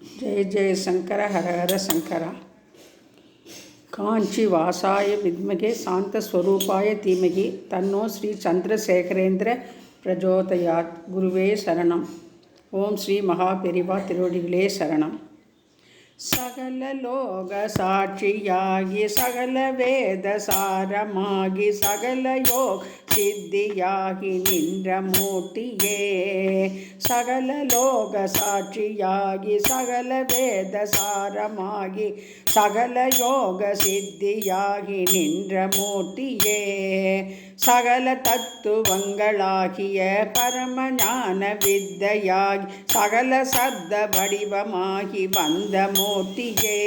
ஜெய ஜெய சங்கர ஹர ஹர சங்கரா. காஞ்சி வாசாய வித்மகே சாந்த ஸ்வரூபாய தீமகி தன்னோ ஸ்ரீ சந்திரசேகரேந்திர பிரஜோதயாத். குருவே சரணம். ஓம் ஸ்ரீ மகா பெரிவா திருவடிகளே சரணம். சகல லோக சாட்சியாகி சகல வேத சாரமாகி சகல யோக சித்தியாகி நின்ற மூர்த்தியே. சகல லோக சாட்சியாகி சகல வேத சாரமாகி சகல யோக சித்தியாகி நின்ற மூர்த்தியே. சகல தத்துவங்களாகிய பரமஞான வித்தையாகி சகல சப்த வடிவமாகி வந்த மூர்த்தியே.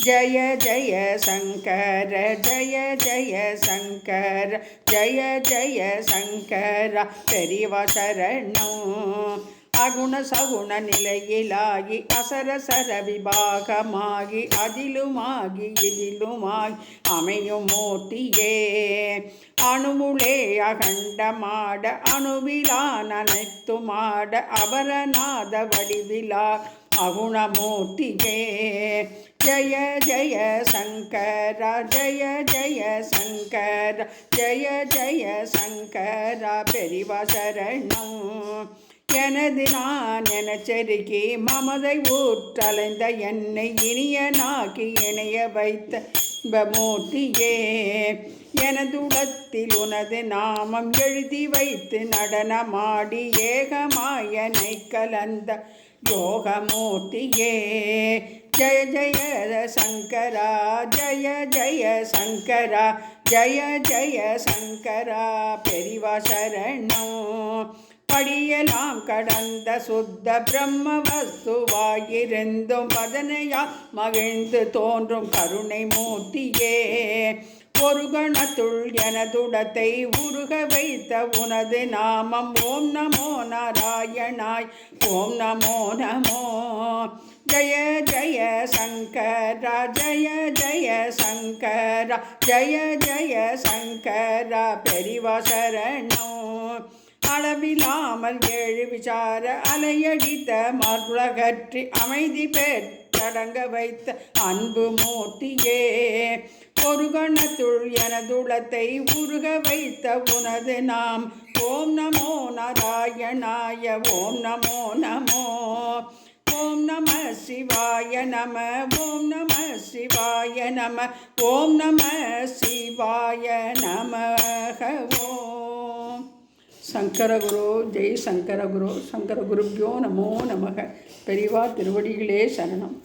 ஜய ஜய சங்கர ஜய ஜய சங்கர ஜய ஜய சங்கர பெரியவா சரணம். அகுண சகுண நிலையிலாகி அசரசர விபாகமாகி அதிலுமாகி இதிலுமாகி அமையும் மூர்த்தியே. அணுமுளே அகண்டமாட அணுவிலான அனைத்துமாட அபரநாத வடிவிலா அகுணமூர்த்தியே. ஜய ஜய சங்கர ஜய ஜய சங்கர ஜய ஜய சங்கர பெரிவா சரணம். எனது நான் எனச்செருக்கி மமதை ஊற்றலைந்த என்னை இனியனாக்கி இணைய வைத்த மூர்த்தியே. எனதுடத்தில் உனது நாமம் எழுதி வைத்து நடனமாடி ஏகமாயனை கலந்த யோகமூர்த்தியே. ஜய ஜய சங்கரா ஜய ஜய சங்கரா ஜய ஜய சங்கரா பெரிவா சரணம். படியெல்லாம் கடந்த சுத்த பிரம்ம வஸ்துவாயிருந்தும் பதனையா மகிழ்ந்து தோன்றும் கருணை மூர்த்தியே. ஒரு கணத்துள் எனதுடத்தை உருக வைத்த உனது நாமம் ஓம் நமோ நாராயணாய் ஓம் நமோ நமோ. ஜய ஜய சங்கரா ஜய ஜய சங்கரா ஜய ஜய சங்கரா பெரிவா சரணம். அளவிலாமல் ஏழு விசார அலையடித்த மருளகற்றி அமைதி பெற்றடங்க வைத்த அன்பு மூர்த்தியே. ஒரு கணத்துள் எனதுளத்தை உருக வைத்த உனது நாம் ஓம் நமோ நாராயணாய ஓம் நமோ நமோ. ஓம் நம சிவாய நம ஓம் நம சிவாய நம ஓம் நம சிவாய நமஹ ஓம். சங்கரகுரு ஜெய் சங்கரகுரு. சங்கரகுருப்யோ நமோ நமக. பெரிவா திருவடிகளே சரணம்.